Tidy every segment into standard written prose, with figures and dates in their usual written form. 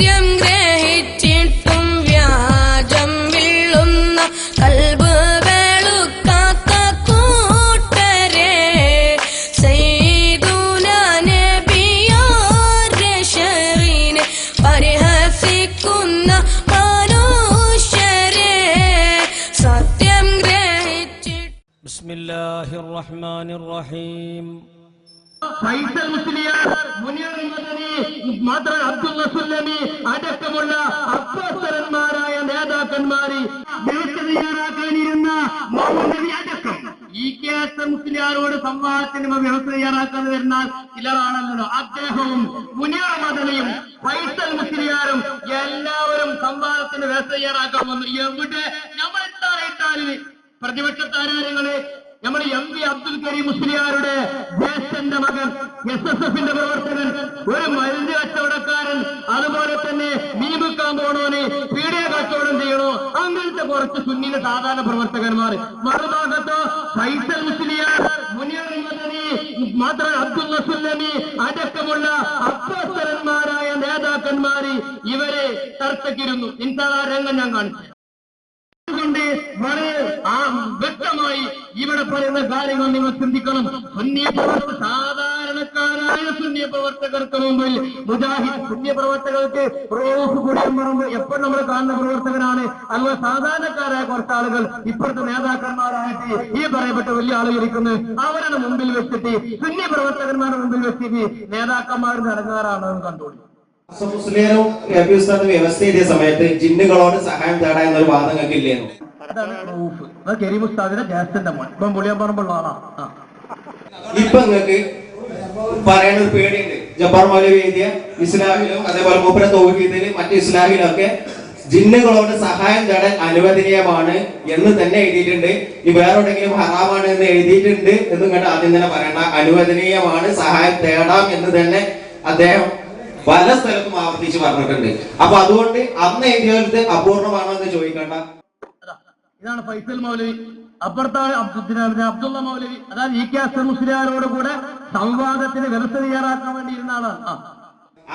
സത്യം ഗ്രഹിച്ചിട്ടും വ്യാജം വിള്ളുന്ന കൽബ് വെളുക്കാത്ത കൂട്ടരെ സയ്യിദുനാ നബിയോരെ ശരീനെ പരിഹസിക്കുന്ന മനുഷ്യരെ സത്യം ഗ്രഹിച്ചിട്ട്. ബിസ്മില്ലാഹിർ റഹ്മാനിർ റഹീം. ഫൈസൽ മുസ്ലിയാർ, മുനീർ മദനി, മാത്രം അബ്ദുള്ള സുല്ലമി അടക്കമുള്ള അപ്പസ്തരന്മാരായ നേതാക്കന്മാര് വ്യവസ്ഥ തയ്യാറാക്കാനിരുന്ന മൗലവി അടക്കം EKS മുസ്ലിയാരോട് സംവാദത്തിന് വ്യവസ്ഥ തയ്യാറാക്കാൻ വരുന്ന ചിലരാണല്ലോ. അദ്ദേഹവും മുനീർ മദനിയും ഫൈസൽ മുസ്ലിയാരും എല്ലാവരും സംവാദത്തിന് വ്യവസ്ഥ തയ്യാറാക്കാൻ വന്നു. എവിടെ നമ്മൾ എത്താറിയിട്ടാല് പ്രതിപക്ഷത്താരങ്ങള് നമ്മുടെ MV അബ്ദുൽ കരീം മുസ്ലിയാരുടെ ജ്യേഷ്ഠന്റെ മകൻ, SSFന്റെ പ്രവർത്തകൻ, ഒരു മരുന്ന് കച്ചവടക്കാരൻ, അതുപോലെ തന്നെ മീൻ വിൽക്കാൻ പോണോന്, പീഡിയ കച്ചവടം ചെയ്യണോ, അങ്ങനത്തെ കുറച്ച് സുന്നിന്റെ സാധാരണ പ്രവർത്തകന്മാർ. മറുഭാഗത്തോ ഫൈസൽ മുസ്ലിയാർ, മുനീർ മദനി, മാത്രം അബ്ദുള്ള സുല്ലമി അടക്കമുള്ള അപ്പസ്തരന്മാരായ നേതാക്കന്മാര് ഇവരെ ചർച്ചയ്ക്കിരുന്നു. ഇൻഷാല്ലാ രംഗം ഞാൻ കാണിച്ചു കൊണ്ട് വളരെ വ്യക്തമായി ഇവിടെ പറയുന്ന കാര്യങ്ങൾ നിങ്ങൾ ചിന്തിക്കണം. സാധാരണക്കാരായ സുന്നി പ്രവർത്തകർക്ക് മുമ്പിൽ മുജാഹിദ് സുന്നി പ്രവർത്തകർക്ക് കൂടിയുമ്പോൾ എപ്പോഴും നമ്മൾ കാണുന്ന പ്രവർത്തകനാണ്. അതുപോലെ സാധാരണക്കാരായ കുറച്ചാളുകൾ ഇപ്പോഴത്തെ നേതാക്കന്മാരായിട്ട് ഈ പറയപ്പെട്ട വലിയ ആളുകൾ ഇരിക്കുന്നത് അവരുടെ മുമ്പിൽ വെച്ചിട്ട് സുന്നി പ്രവർത്തകന്മാരുടെ മുമ്പിൽ വെച്ചിട്ട് നേതാക്കന്മാർ നടങ്ങാറാണെന്ന് കണ്ടോളൂ. മുസ്ലിം വ്യവസ്ഥ ചെയ്ത സമയത്ത് ജിന്നുകളോട് സഹായം തേടാൻ എന്നൊരു വാദം നിങ്ങൾക്ക് ഇല്ലേന്നു. കരീം ഉസ്താദിന്റെ ജ്യേഷ്ഠന്റെ മോൻ, ഇപ്പം പുളിയമ്പറമ്പുള്ള ആളാ. ഇപ്പൊ നിങ്ങൾക്ക് പറയാനൊരു പേടിയുണ്ട്. ജബ്ബാർ മൗലവി എഴുതിയ ഇസ്ലാഹിലും അതേപോലെ മൂപ്പര തൗഹീദില് മറ്റു ഇസ്ലാഹിലൊക്കെ ജിന്നുകളോട് സഹായം തേടാൻ അനുവദനീയമാണ് എന്ന് തന്നെ എഴുതിയിട്ടുണ്ട്. ഈ വേറെവിടെങ്കിലും ഹറാമാണ് എന്ന് എഴുതിയിട്ടുണ്ട് എന്നും കണ്ട് ആദ്യം തന്നെ പറയണ്ട. അനുവദനീയമാണ്, സഹായം തേടാം എന്ന് തന്നെ അദ്ദേഹം പല സ്ഥലത്തും ആവർത്തിച്ച് പറഞ്ഞിട്ടുണ്ട്. അപ്പൊ അതുകൊണ്ട് അന്ന് എഴുതിയത് അപൂർണമാണോ എന്ന് ചോദിക്കണ്ട. ഇതാണ് ഫൈസൽ മൗലവി. അപ്പുറത്താണ് അബ്ദുള്ള മൗലവി. അതായത് EKS മുസ്ലിയാരോട് കൂടെ സംവാദത്തിന് വ്യവസ്ഥ തയ്യാറാക്കാൻ വേണ്ടി ഇരുന്ന ആളാണ്.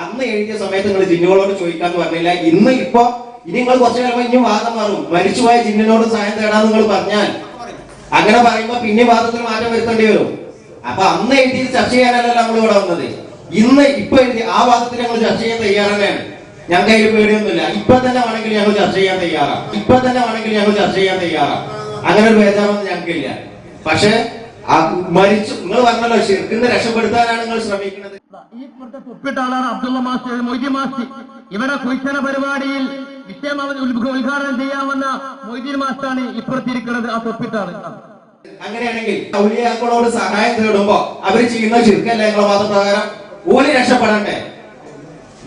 അന്ന് എഴുതിയ സമയത്ത് നിങ്ങൾ ജിന്നുകളോട് ചോദിക്കാന്ന് പറഞ്ഞില്ല. ഇനി നിങ്ങൾ കുറച്ചു നേരം ഇനി വാദം മാറും. മരിച്ചുപോയ ജിന്നിനോട് സഹായം തേടാന്ന് നിങ്ങൾ പറഞ്ഞാൽ അങ്ങനെ പറയുമ്പോ പിന്നെ വാദത്തിൽ മാറ്റം വരുത്തേണ്ടി വരും. അപ്പൊ അന്ന് എഴുതി ചർച്ച ചെയ്യാനല്ല നമ്മൾ ഇവിടെ വന്നത്. ഇപ്പൊ എഴുതി ആ വാദത്തിൽ ഞങ്ങൾ ചർച്ച ചെയ്യാൻ തയ്യാറാണ്. ഞങ്ങൾക്ക് അതിൽ പേടിയൊന്നുമില്ല. ഇപ്പൊ തന്നെ വേണമെങ്കിൽ ഞങ്ങൾ ചർച്ച ചെയ്യാൻ തയ്യാറാണ്. അങ്ങനെ ഒരു ബേജാറൊന്നും ഞങ്ങൾക്കില്ല. പക്ഷെ മരിച്ചു നിങ്ങൾ പറഞ്ഞല്ലോ, ശിർക്കിന്ന് രക്ഷപ്പെടുത്താനാണ് നിങ്ങൾ ശ്രമിക്കുന്നത്. ഈ ഇപ്പോഴത്തെ തൊപ്പിട്ട ആളാണ് അബ്ദുള്ള മാസ്റ്റർ, മൊയ്തീൻ മാസ്റ്റർ. ഇവിടെ കുയിച്ചന പരിപാടിയിൽ വിഷയം ഉദ്ഘാടനം ചെയ്യാമെന്ന മൊയ്തീൻ മാസ്റ്ററാണ് ഇപ്പുറത്തിരിക്കുന്നത്. ആ തൊപ്പിട്ട ആള്. അങ്ങനെയാണെങ്കിൽ ഔലിയാക്കളോട് സഹായം തേടുമ്പോ അവര് ചെയ്യുന്ന ശിർക്കല്ല ഞങ്ങളെ വാദപ്രകാരം. ഓല് രക്ഷപ്പെടണ്ടേ?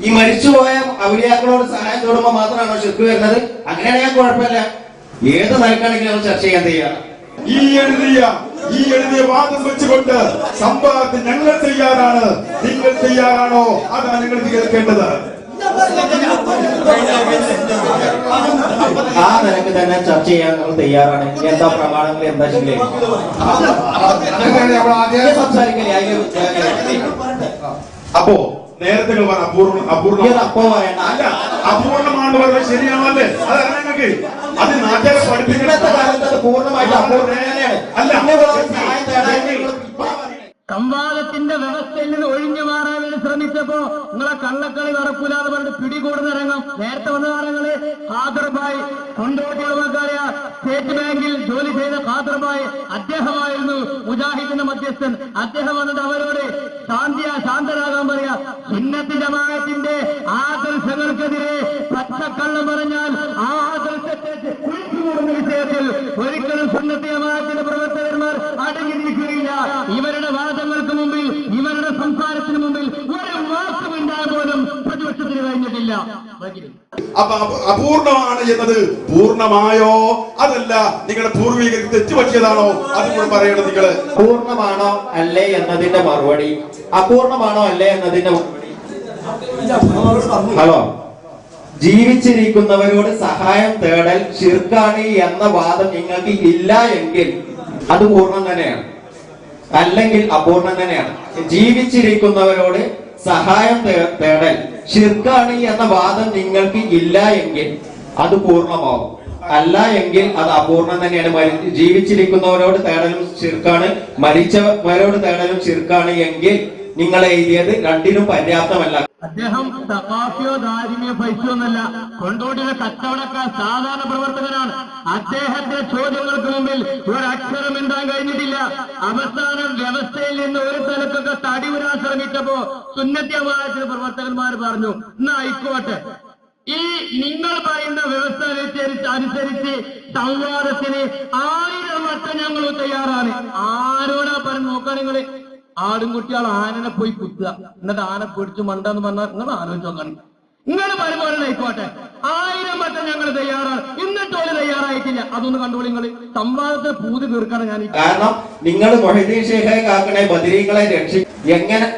ഈ മരിച്ചുപോയ ഔലിയാക്കളോട് സഹായം തേടുമ്പോ മാത്രമാണോ ശിർക്ക് വരുന്നത്? അങ്ങനെയാണെങ്കിൽ കുഴപ്പമില്ല. ഏത് നിലക്കാണെങ്കിലും ഞങ്ങൾ ചർച്ച ചെയ്യാൻ തയ്യാറാണ്. ഈ എഴുതിയ വാദം വെച്ചുകൊണ്ട് സംവാദത്തിൽ ഞങ്ങൾ തയ്യാറാണ്. നിങ്ങൾ തയ്യാറാണോ? അതാണ് നിങ്ങൾ കേൾക്കേണ്ടത്. ആ നിലക്ക് തന്നെ ചർച്ച ചെയ്യാൻ നമ്മൾ തയ്യാറാണ്. എന്താ പ്രമാണങ്ങൾ, എന്താ സംസാരിക്കലേ? അപ്പോ നേരത്തെ അപൂർണമാണെന്ന് പറഞ്ഞാൽ ശരിയാണല്ലേ? അതല്ല ഞങ്ങൾക്ക് അത് നാട്ടുകാരെ പഠിപ്പിക്കുന്ന പൂർണ്ണമായിട്ട് അല്ല. സംവാദത്തിന്റെ വ്യവസ്ഥയിൽ നിന്ന് ഒഴിഞ്ഞു മാറാൻ വേണ്ടി ശ്രമിച്ചപ്പോ നിങ്ങളെ കള്ളക്കളി നടക്കൂല എന്ന് പറഞ്ഞിട്ട് പിടികൂടുന്ന രംഗം. നേരത്തെ വന്ന താരങ്ങള് ഖാദർഭായ്, കൊണ്ടോട്ടി ഉടമക്കാരായ സ്റ്റേറ്റ് ബാങ്കിൽ ജോലി ചെയ്ത ഖാദർഭായ്, അദ്ദേഹമായിരുന്നു മുജാഹിദിന്റെ മധ്യസ്ഥൻ. അദ്ദേഹം വന്നിട്ട് അവരോട് ശാന്തരാകാൻ പറയാ. സുന്നത്ത് ജമാഅത്തിന്റെ ആദർശങ്ങൾക്കെതിരെ പച്ചക്കള്ളം പറഞ്ഞാൽ ആ ആദർശത്തെ കുഴിച്ചുകൂടുന്ന വിഷയത്തിൽ ഒരിക്കലും സുന്നത്ത് ജമാഅത്തിന്റെ പ്രവർത്തകന്മാർ അടങ്ങിയിരിക്കുകയില്ല. ഇവരുടെ വാദങ്ങൾക്ക് മുമ്പിൽ, ഇവരുടെ സംസാരത്തിന് മുമ്പിൽ ഒരു വാക്കുമില്ലാതെ പോലും പ്രതിപക്ഷത്തിന് കഴിഞ്ഞിട്ടില്ല. അപ്പൊ അപൂർണമാണ് എന്നത് പൂർണ്ണമായോ? അതല്ല നിങ്ങളുടെ പൂർവികർക്ക് തെറ്റുപറ്റിയതാണോ? അതുകൂടെ പറയണം. നിങ്ങള് പൂർണ്ണമാണോ അല്ലേ എന്നതിന്റെ മറുപടി, അപൂർണമാണോ അല്ലേ എന്നതിന്റെ ഹലോ, ജീവിച്ചിരിക്കുന്നവരോട് സഹായം തേടൽ ശിർക്കാണ് എന്ന വാദം നിങ്ങൾക്ക് ഇല്ല എങ്കിൽ അത് പൂർണ്ണം തന്നെയാണ്, അല്ലെങ്കിൽ അപൂർണം തന്നെയാണ്. ജീവിച്ചിരിക്കുന്നവരോട് സഹായം തേടൽ ഷിർക്കാണ് എന്ന വാദം നിങ്ങൾക്ക് ഇല്ല എങ്കിൽ അത് പൂർണ്ണമാവും. അല്ല എങ്കിൽ അത് അപൂർണം തന്നെയാണ്. ജീവിച്ചിരിക്കുന്നവരോട് തേടലും ഷിർക്കാണ്, മരിച്ചവരോട് തേടലും ഷിർക്കാണ് എങ്കിൽ നിങ്ങൾ എഴുതിയത് രണ്ടിനും പര്യാപ്തമല്ല. അദ്ദേഹം തമാഫിയോ ദാരിമിയോ പൈസയോ എന്നല്ല, കൊണ്ടോട്ടിലെ കച്ചവടക്കാർ സാധാരണ പ്രവർത്തകനാണ്. അദ്ദേഹത്തിന്റെ ചോദ്യങ്ങൾക്ക് മുമ്പിൽ ഒരക്ഷരം എന്താൻ കഴിഞ്ഞിട്ടില്ല. അവസാനം വ്യവസ്ഥയിൽ നിന്ന് ഒരു സ്ഥലത്തൊക്കെ തടി ഉരാൻ ശ്രമിച്ചപ്പോ സുന്നത്യമായ പ്രവർത്തകന്മാർ പറഞ്ഞു, എന്നാ ആയിക്കോട്ടെ, ഈ നിങ്ങൾ പറയുന്ന വ്യവസ്ഥ അനുസരിച്ച് സംവാദത്തിന് 1000 വട്ടം ഞങ്ങൾ തയ്യാറാണ്. ആരോടാ പറഞ്ഞു നോക്കാൻ? നിങ്ങള് ആടും കുട്ടികൾ ആനനെ പോയി കുത്തുക, എന്നിട്ട് ആന പിടിച്ചു മണ്ടെന്ന് പറഞ്ഞാൽ നിങ്ങൾ ആലോചിച്ച് നോക്കണം. നിങ്ങൾ പറയുമ്പോൾ ആയിക്കോട്ടെ, 1000 വട്ടം ഞങ്ങൾ തയ്യാറാണ്. എന്നിട്ടോല് തയ്യാറായിട്ടില്ല. അതൊന്ന് കണ്ടോളി. നിങ്ങൾ സംവാദത്തെ പൂതി തീർക്കാണ് ഞാൻ. കാരണം നിങ്ങൾ മൊഹീദ്ദീൻ ശൈഖെ കാക്കണെ ബദരീങ്ങളെ എങ്ങനെ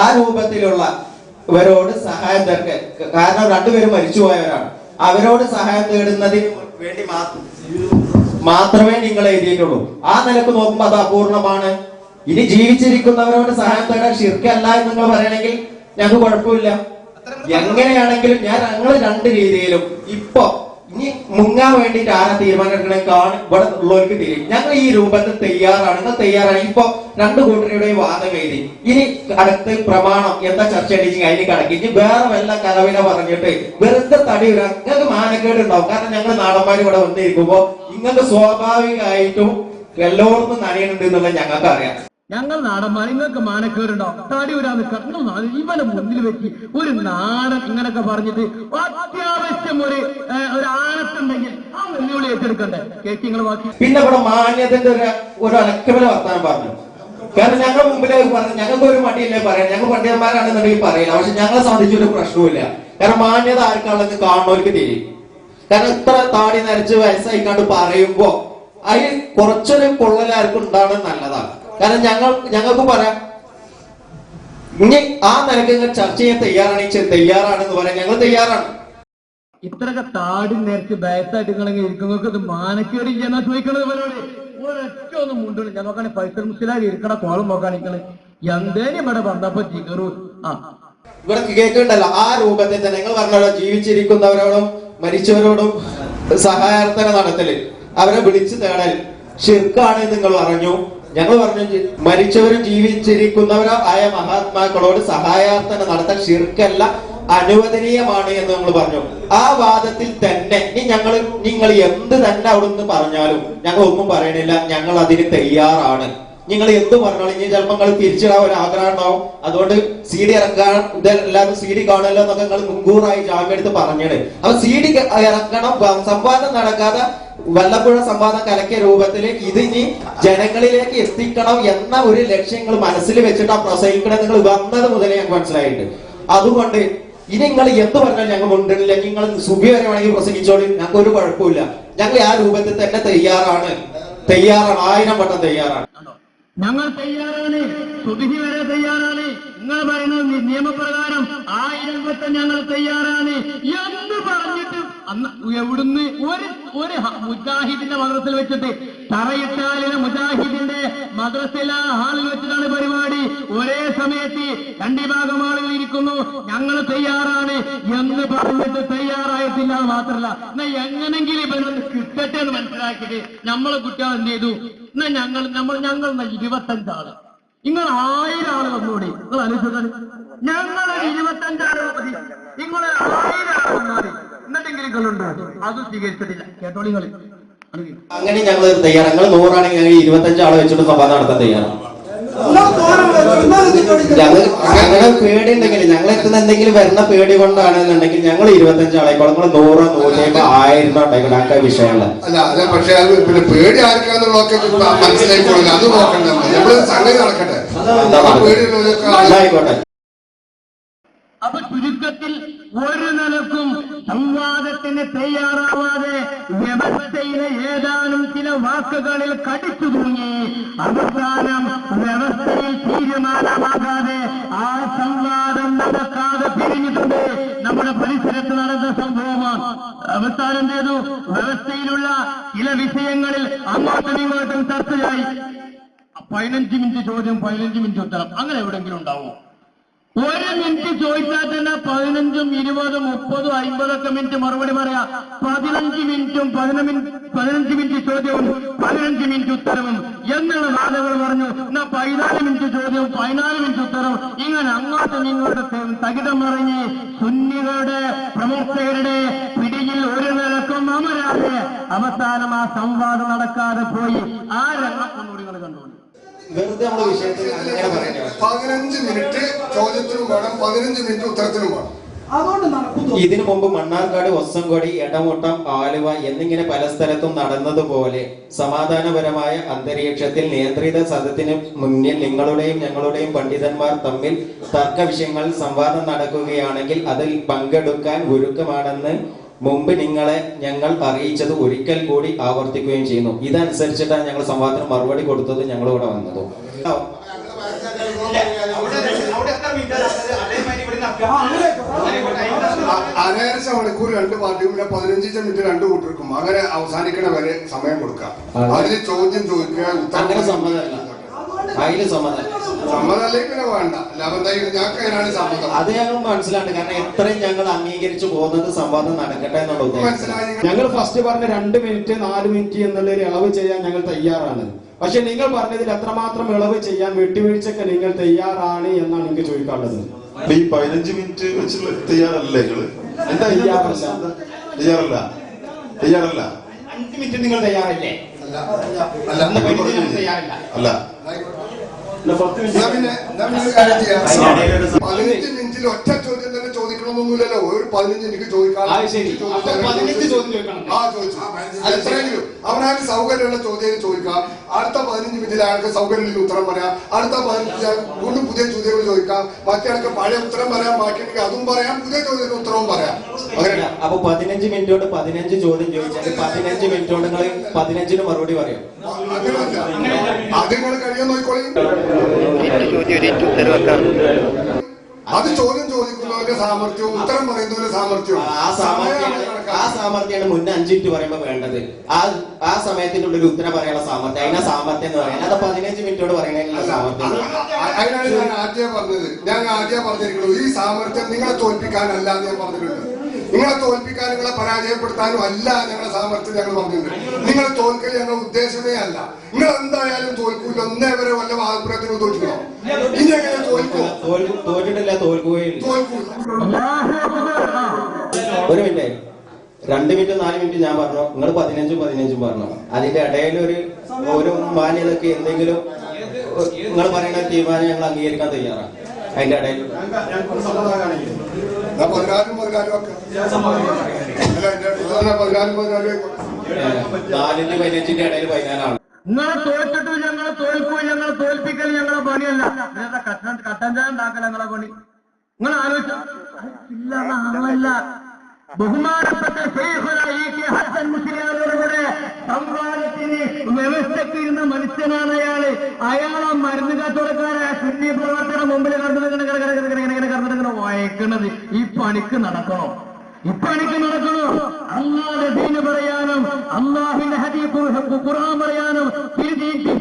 ആ രൂപത്തിലുള്ള ഇവരോട് സഹായം തേർക്കെ, കാരണം രണ്ടുപേരും മരിച്ചുപോയവരാണ്. അവരോട് സഹായം തേടുന്നതിന് വേണ്ടി മാത്രമേ നിങ്ങൾ എഴുതിയിട്ടുള്ളൂ. ആ നിലക്ക് നോക്കുമ്പോൾ അത് അപൂർണമാണ്. ഇനി ജീവിച്ചിരിക്കുന്നവരോട് സഹായം തേടാൻ ഷിർക്കല്ല എന്ന് നിങ്ങൾ പറയണമെങ്കിൽ ഞങ്ങൾക്ക് കുഴപ്പമില്ല. എങ്ങനെയാണെങ്കിലും ഞങ്ങൾ രണ്ട് രീതിയിലും ഇപ്പൊ ഇനി മുങ്ങാൻ വേണ്ടിയിട്ട് ആരെ തീരുമാനം ഇവിടെ ഉള്ളവർക്ക് തിരിയും. ഞങ്ങൾ ഈ രൂപത്തിൽ തയ്യാറാണ്. നിങ്ങൾ തയ്യാറാണ്. ഇപ്പൊ രണ്ടു കൂട്ടരുടെയും വാദം എഴുതി. ഇനി അടുത്ത് പ്രമാണം എന്താ ചർച്ച അടിച്ചെങ്കിൽ അതിന് കടക്കി ഇനി വേറെ വല്ല കലവിന പറഞ്ഞിട്ട് വെറുതെ തടി വരാൻ നിങ്ങൾക്ക് മാനക്കേട് ഉണ്ടാവും. കാരണം ഞങ്ങൾ നാടന്മാർ ഇവിടെ വന്നിരിക്കുമ്പോ നിങ്ങൾക്ക് സ്വാഭാവികമായിട്ടും എല്ലാവർക്കും നനയുന്നുണ്ട് എന്നുള്ളത് ഞങ്ങൾക്ക് അറിയാം. ഞങ്ങൾ നാടന്മാർ നിങ്ങൾക്ക് മാനക്കേടുണ്ടാവും. തടി വരാന്ന് കണ്ടു ഇവനെ മുന്നിൽ വെച്ച് ഒരു നാടൻ ഇങ്ങനൊക്കെ പറഞ്ഞിട്ട് അത്യാവശ്യം ഒരു ആനത്തുണ്ടെങ്കിൽ ആ വെല്ലുവിളി ഏറ്റെടുക്കണ്ടേ? കേട്ടി നിങ്ങൾ ബാക്കി. പിന്നെ ഇവിടെ മാന്യത്തിന്റെ ഒരു അലക്കമല വർത്താനം പറഞ്ഞു. കാരണം ഞങ്ങൾ മുമ്പിലേക്ക് പറഞ്ഞു ഞങ്ങൾക്ക് ഒരു മടിയില്ലേ പറയാം. ഞങ്ങൾ പണ്ഡിതന്മാരാണെന്നുണ്ടെങ്കിൽ പറയില്ല. പക്ഷെ ഞങ്ങളെ സംബന്ധിച്ചൊരു പ്രശ്നവുമില്ല. കാരണം മാന്യത ആർക്കാണെന്ന് കാണുന്നവർക്ക് തിരിയും. കാരണം ഇത്ര താടി നരച്ച് വയസ്സായിക്കാണ്ട് പറയുമ്പോ അതിൽ കുറച്ചൊരു പൊള്ളലാർക്കും ഉണ്ടാവുന്നത് നല്ലതാണ്. കാരണം ഞങ്ങൾക്ക് പറയാം ഇനി ആ നിലക്ക് ചർച്ച ചെയ്യാൻ തയ്യാറാണെന്ന് പറയാൻ ഞങ്ങൾ തയ്യാറാണ്. ഇത്രയൊക്കെ താടി നേരത്തെ ബയസായിട്ട് നിങ്ങളെങ്കിൽ ഇരിക്കുന്നവർക്ക് ഇത് മാനക്കേട് എന്നാ ചോദിക്കണത് ഇവരോട്. ഒരൊറ്റ ഒന്നും മുണ്ടില്ല. ഞാൻ നോക്കാണെ പൈസ മുസ്ലിം ഇരിക്കണ കോളം നോക്കാണിക്കണേ എന്തേലും ഇവിടെ വന്നപ്പോ ചികറു ഇവിടെ കേൾക്കണ്ടല്ലോ. ആ രൂപത്തിൽ തന്നെ നിങ്ങൾ പറഞ്ഞല്ലോ ജീവിച്ചിരിക്കുന്നവരോടും മരിച്ചവരോടും സഹായാർത്ഥന നടത്തല്, അവരെ വിളിച്ചു തേടൽ ഷിർക്കാണ് നിങ്ങൾ പറഞ്ഞു. ഞങ്ങൾ പറഞ്ഞു മരിച്ചവരും ജീവിച്ചിരിക്കുന്നവരോ ആയ മഹാത്മാക്കളോട് സഹായാർത്ഥന നടത്താൻ ഷിർക്കല്ല, അനുവദനീയമാണ് എന്ന് നമ്മൾ പറഞ്ഞു. ആ വാദത്തിൽ തന്നെ നിങ്ങൾ എന്ത് തന്നെ അവിടുന്ന് പറഞ്ഞാലും ഞങ്ങൾ ഒന്നും പറയണില്ല. ഞങ്ങൾ അതിന് തയ്യാറാണ്. നിങ്ങൾ എന്ത് പറഞ്ഞാലും ഇനി ചിലപ്പോൾ നിങ്ങൾ തിരിച്ചിടാൻ ഒരു ആഗ്രഹം ഉണ്ടാവും. അതുകൊണ്ട് CD ഇറക്കാൻ ഇതെല്ലാവരും CD കാണുമല്ലോ എന്നൊക്കെ നിങ്ങൾ മുൻകൂറായി ജാമ്യം എടുത്ത് പറഞ്ഞത്. അപ്പൊ CD ഇറക്കണം, സംവാദം നടക്കാതെ വല്ലപ്പുഴ സംവാദം കലക്കിയ രൂപത്തിൽ ഇത് ഇനി ജനങ്ങളിലേക്ക് എത്തിക്കണം എന്ന ഒരു ലക്ഷ്യങ്ങൾ മനസ്സിൽ വെച്ചിട്ട് ആ പ്രസംഗിക്കണം നിങ്ങൾ വന്നത് മുതലേ ഞങ്ങൾക്ക് മനസ്സിലായിട്ട്. അതുകൊണ്ട് ഇനി നിങ്ങൾ എന്ത് പറഞ്ഞാലും ഞങ്ങൾ കൊണ്ടില്ല. നിങ്ങൾ സുബി വരെ വേണമെങ്കിൽ പ്രസംഗിച്ചോളി, ഞങ്ങൾക്ക് ഒരു കുഴപ്പമില്ല. ഞങ്ങൾ ആ രൂപത്തിൽ തന്നെ തയ്യാറാണ്. 1000 വട്ടം തയ്യാറാണ്. ഞങ്ങൾ തയ്യാറാണ്. സുബഹി വരെ തയ്യാറാണ്. നിങ്ങൾ പറയുന്ന നിയമപ്രകാരം 1000 വട്ടം ഞങ്ങൾ തയ്യാറാണ് എന്ന് പറഞ്ഞിട്ട് അന്ന് എവിടുന്ന് ഒരു മുജാഹിദിന്റെ മദ്രസയിൽ വെച്ചിട്ട് തറയിട്ടാലിലെ മുജാഹിദിന്റെ മദ്രസയിലെ ഹാളിൽ വെച്ചിട്ടാണ് പരിപാടി. ഒരേ സമയത്ത് രണ്ടിഭാഗം ആളുകൾ ഇരിക്കുന്നു. ഞങ്ങൾ തയ്യാറാണ് എന്ന് പറഞ്ഞിട്ട് തയ്യാറായിട്ടില്ല. മാത്രമല്ല എന്നാ എങ്ങനെങ്കിലും ഇവരൊന്ന് കിട്ടട്ടെ എന്ന് മനസ്സിലാക്കിയിട്ട് നമ്മളെ കുട്ടികൾ എന്ത് ചെയ്തു? എന്നാ ഞങ്ങൾ 25 ആള്, നിങ്ങൾ 1000 ആള് വന്നോടി. നിങ്ങൾ അനുസരിച്ചാണ് ഞങ്ങളൊരു 25 ആള് മതി. നിങ്ങൾ 1000 ആള് വന്നാല് എന്നിട്ടെങ്കിലും ഉണ്ടാകും. അത് സ്വീകരിച്ചിട്ടില്ല. കേട്ടോളി കളി അങ്ങനെ ഞങ്ങൾ തയ്യാറാണ്. നിങ്ങൾ 100 ആണെങ്കിൽ ഞങ്ങൾ 25 ആളെ വെച്ചിട്ട് സംവാദം നടത്താൻ തയ്യാറാണ്. ഞങ്ങൾ പേടി ഉണ്ടെങ്കിൽ ഞങ്ങൾ എത്തുന്ന എന്തെങ്കിലും വരുന്ന പേടി കൊണ്ടാണെന്നുണ്ടെങ്കിൽ ഞങ്ങൾ 25 ആളായിക്കോളും. നിങ്ങൾ 100, 100, 1000 ഉണ്ടായിക്കോട്ടെ. ഞങ്ങൾക്ക് വിഷയമല്ല. അല്ല പക്ഷെ അത് പിന്നെ പേടി ആർക്കാന്നുള്ളതൊക്കെ മനസ്സിലായിക്കോളും. അത് നോക്കണ്ടേ, നമ്മള് സംഗതി നടക്കട്ടെ. ആയിക്കോട്ടെ. അപ്പൊ ചുരുക്കത്തിൽ ഒരു നിലക്കും സംവാദത്തിന് തയ്യാറാവാതെ വ്യവസ്ഥയിലെ ഏതാനും ചില വാക്കുകളിൽ കടിച്ചു തൂങ്ങി അവസാനം വ്യവസ്ഥയിൽ തീരുമാനമാകാതെ ആ സംവാദം നടക്കാതെ പിരിഞ്ഞിട്ടുണ്ട്. നമ്മുടെ പരിസരത്ത് നടന്ന സംഭവമാണ്. അവസാനം ചെയ്തു വ്യവസ്ഥയിലുള്ള ചില വിഷയങ്ങളിൽ അങ്ങോട്ടും ഇങ്ങോട്ടും ചർച്ചയായി. 15 മിനിറ്റ് ചോദ്യം, 15 മിനിറ്റ് ഉത്തരം. അങ്ങനെ എവിടെങ്കിലും ഉണ്ടാവുമോ? ഒരു മിനിറ്റ് ചോദിച്ചാൽ തന്നെ 15, 20, 30, 50 മിനിറ്റ് മറുപടി പറയാ. 15 മിനിറ്റും 15 മിനിറ്റ് ചോദ്യവും 15 മിനിറ്റ് ഉത്തരവും എന്നുള്ള വാദങ്ങൾ പറഞ്ഞു. എന്നാ 14 മിനിറ്റ് ചോദ്യവും 14 മിനിറ്റ് ഉത്തരവും. ഇങ്ങനെ അങ്ങോട്ടും ഇങ്ങോട്ടും തകിടം മറിഞ്ഞ് സുന്നികളുടെ പ്രവർത്തകരുടെ പിടിയിൽ ഒരു നിലക്കും അമരാതെ അവസാനം ആ സംവാദം നടക്കാതെ പോയി. ആ രംഗം ഒന്നുകൂടി നിങ്ങൾ കണ്ടോളൂ. വെറുതെ നമ്മുടെ വിഷയത്തിൽ അങ്ങനെ പറയുന്നത് 15 മിനിറ്റ് ചോദ്യത്തിനും വേണം, 15 മിനിറ്റ് ഉത്തരത്തിനും വേണം. ഇതിനു മുമ്പ് മണ്ണാർക്കാട്, ഒസങ്കോടി, എടമുട്ടം, ആലുവ എന്നിങ്ങനെ പല സ്ഥലത്തും നടന്നതുപോലെ സമാധാനപരമായ അന്തരീക്ഷത്തിൽ നിയന്ത്രിത സദസ്സിന് മുന്നിൽ നിങ്ങളുടെയും ഞങ്ങളുടെയും പണ്ഡിതന്മാർ തമ്മിൽ തർക്ക വിഷയങ്ങളിൽ സംവാദം നടക്കുകയാണെങ്കിൽ അതിൽ പങ്കെടുക്കാൻ ഒരുക്കമാണെന്ന് മുമ്പ് നിങ്ങളെ ഞങ്ങൾ അറിയിച്ചത് ഒരിക്കൽ കൂടി ആവർത്തിക്കുകയും ചെയ്യുന്നു. ഇതനുസരിച്ചിട്ടാണ് ഞങ്ങൾ സംവാദത്തിന് മറുപടി കൊടുത്തത്, ഞങ്ങളിവിടെ വന്നത്. അരയരശ മണിക്കൂർ 2 പാർട്ടിയും 15 മിനിറ്റ് 2 കൂട്ടർക്കും അങ്ങനെ അവസാനിക്കണ വരെ സമയം കൊടുക്കാം. അതിന് ചോദ്യം ചോദിക്കുക, അങ്ങനെ സമ്മതമല്ല, അതിന് സമ്മതമല്ല. സമ്മതമല്ലെങ്കിൽ പിന്നെ വേണ്ട. ഞങ്ങൾക്ക് സമ്മതം. അത് ഞങ്ങൾ മനസ്സിലാണ്. കാരണം എത്രയും ഞങ്ങൾ അംഗീകരിച്ചു പോകുന്നത് സംവാദം നടക്കട്ടെ എന്നുള്ള ഉദ്ദേശം. ഞങ്ങൾ ഫസ്റ്റ് പറഞ്ഞ 2 മിനിറ്റ് 4 മിനിറ്റ് എന്നുള്ള ഒരു ഇളവ് ചെയ്യാൻ ഞങ്ങൾ തയ്യാറാണ്. പക്ഷെ നിങ്ങൾ പറഞ്ഞതിൽ എത്രമാത്രം ഇളവ് ചെയ്യാൻ വിട്ടുവീഴ്ചക്ക് നിങ്ങൾ തയ്യാറാണ് എന്നാണ് എനിക്ക് ചോദിക്കാനുള്ളത്. ഈ 15 മിനിറ്റ് വെച്ചുള്ള തയ്യാറല്ലേ നിങ്ങള്? എന്താ തയ്യാറല്ല? തയ്യാറല്ല 5 മിനിറ്റ് നിങ്ങൾ തയ്യാറല്ലേ? തയ്യാറില്ല. അല്ല 15 മിനിറ്റിൽ ഒറ്റ ചോദ്യം തന്നെ ചോദിക്കണമെന്നൊന്നുമില്ലല്ലോ. ഒരു 15 എനിക്ക് ചോദിക്കാം. എത്രയെങ്കിലും അവനാണ് സൗകര്യമുള്ള ചോദ്യം ചോദിക്കാം. അടുത്ത 15 മിനിറ്റിൽ അയാൾക്ക് സൗകര്യമുള്ള ഉത്തരം പറയാം. അടുത്ത 15 വീണ്ടും പുതിയ ചോദ്യങ്ങൾ ചോദിക്കാം. ബാക്കിയാൾക്ക് പഴയ ഉത്തരം പറയാം, ബാക്കിയുണ്ടെങ്കിൽ അതും പറയാം, പുതിയ ചോദ്യത്തിന് ഉത്തരവും പറയാം. അങ്ങനെ അപ്പൊ 15 മിനിറ്റോട് 15 ചോദ്യം ചോദിച്ചാൽ 15 മിനിറ്റോട് നിങ്ങൾ 15 മറുപടി പറയാം. അത് നിങ്ങൾ കഴിയാൻ നോക്കിക്കോളി. അത് ചോദ്യം ചോദിക്കുന്നവരുടെ സാമർത്ഥ്യവും ഉത്തരം പറയുന്നവരുടെ സാമർത്ഥ്യവും ആ സാമർത്ഥ്യമാണ് മുന്നേ 5 മിനിറ്റ് പറയുമ്പോൾ വേണ്ടത്. ആ സമയത്തിന്റെ ഉള്ളിൽ ഉത്തരം പറയാനുള്ള സാമർത്ഥ്യം, അതിനാ സാമർത്ഥ്യം എന്ന് പറയാൻ. അത് 15 മിനിറ്റോട് പറയണതിനുള്ള സാമർത്ഥ്യം. അതിനാണ് ഞാൻ ആദ്യം പറഞ്ഞത്. ഞാൻ ആദ്യം പറഞ്ഞിരിക്കുന്നു, ഈ സാമർത്ഥ്യം നിങ്ങളെ തോൽപ്പിക്കാനല്ല എന്ന് ഞാൻ പറഞ്ഞിട്ടുണ്ട്. നിങ്ങളെ തോൽപ്പിക്കാൻ, നിങ്ങളെ പരാജയപ്പെടുത്താനും അല്ല ഞങ്ങളുടെ സാമർത്ഥ്യം ഞങ്ങൾ പറഞ്ഞിട്ടുണ്ട്. നിങ്ങളെ തോൽക്കൽ ഞങ്ങളുടെ ഉദ്ദേശമേ അല്ല. നിങ്ങൾ എന്തായാലും തോൽക്കൂല. ഒന്നേ വരെ വല്ല വാദപ്രയത്നം തോൽക്കണോ? ഇനി എങ്ങനെ തോൽക്കും? തോറ്റിട്ടില്ല, തോൽക്കുകയില്ല. തോൽക്കൂല. ഒരു മിനിറ്റ്, 2 മിനിറ്റ് 4 മിനിറ്റ് ഞാൻ പറഞ്ഞു, നിങ്ങൾ 15 പറഞ്ഞു. അതിന്റെ ഇടയിൽ ഒരു മാന്യതൊക്കെ എന്തെങ്കിലും നിങ്ങൾ പറയുന്ന തീരുമാനം ഞങ്ങൾ അംഗീകരിക്കാൻ തയ്യാറാണ്. അതിന്റെ ഇടയിൽ 4-ന്റെ 15-ന്റെ ഇടയിൽ 14 നിങ്ങളെ തോറ്റിട്ടു ഞങ്ങളെ തോൽക്കുക, ഞങ്ങളെ തോൽപ്പിക്കൽ ഞങ്ങളെ പണിയല്ല. കട്ടൻ ചായ ഉണ്ടാക്കല ഞങ്ങളെ പണി. നിങ്ങൾ ആലോചിച്ച ആളല്ല. ബഹുമാനപ്പെട്ട ഹസൻ മുസ്ലിയാരോടുകൂടെ സംവാദത്തിന് വ്യവസ്ഥയ്ക്ക് ഇരുന്ന മനുഷ്യനാണ് അയാള്. അയാളെ മരുന്ന് കച്ചവടക്കാരെ സുന്നി പ്രവർത്തനം മുമ്പിൽ കണ്ടിങ്ങനെ വയക്കുന്നത്. ഈ പണിക്ക് നടക്കണോ? അല്ലാഹുവിന്റെ ദീന് പറയാനും അല്ലാഹുവിന്റെ ഹദീസ് ഖുർആൻ പറയാനും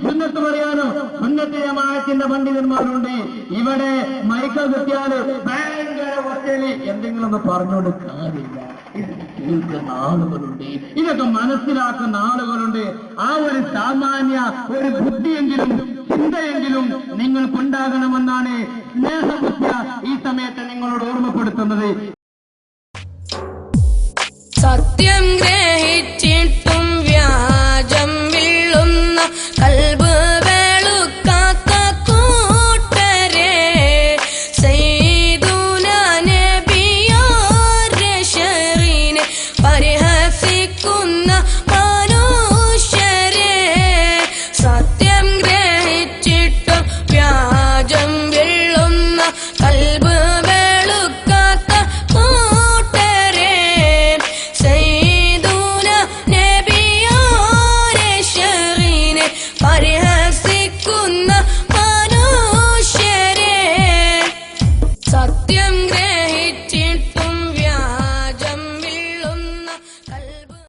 സുന്നത്ത് പറയാനും സുന്നത്ത് ജമാഅത്തിന്റെ പണ്ഡിതന്മാരുണ്ട്. ഇവിടെ മൈക്ക് കിട്ടിയാല് ഭയങ്കര ഒറ്റലി എന്തെങ്കിലും ഒന്ന് പറഞ്ഞുകൊണ്ട് കാര്യമില്ല. ഇത് കേൾക്കുന്ന ആളുകളുണ്ട്, ഇതൊക്കെ മനസ്സിലാക്കുന്ന ആളുകളുണ്ട്. ആ ഒരു സാമാന്യ ഒരു ബുദ്ധിയെങ്കിലും ചിന്തയെങ്കിലും നിങ്ങൾക്കുണ്ടാകണമെന്നാണ് സ്നേഹബുദ്ധിയ ഈ സമയത്ത് നിങ്ങളോട് ഓർമ്മപ്പെടുത്തുന്നത്. സത്യം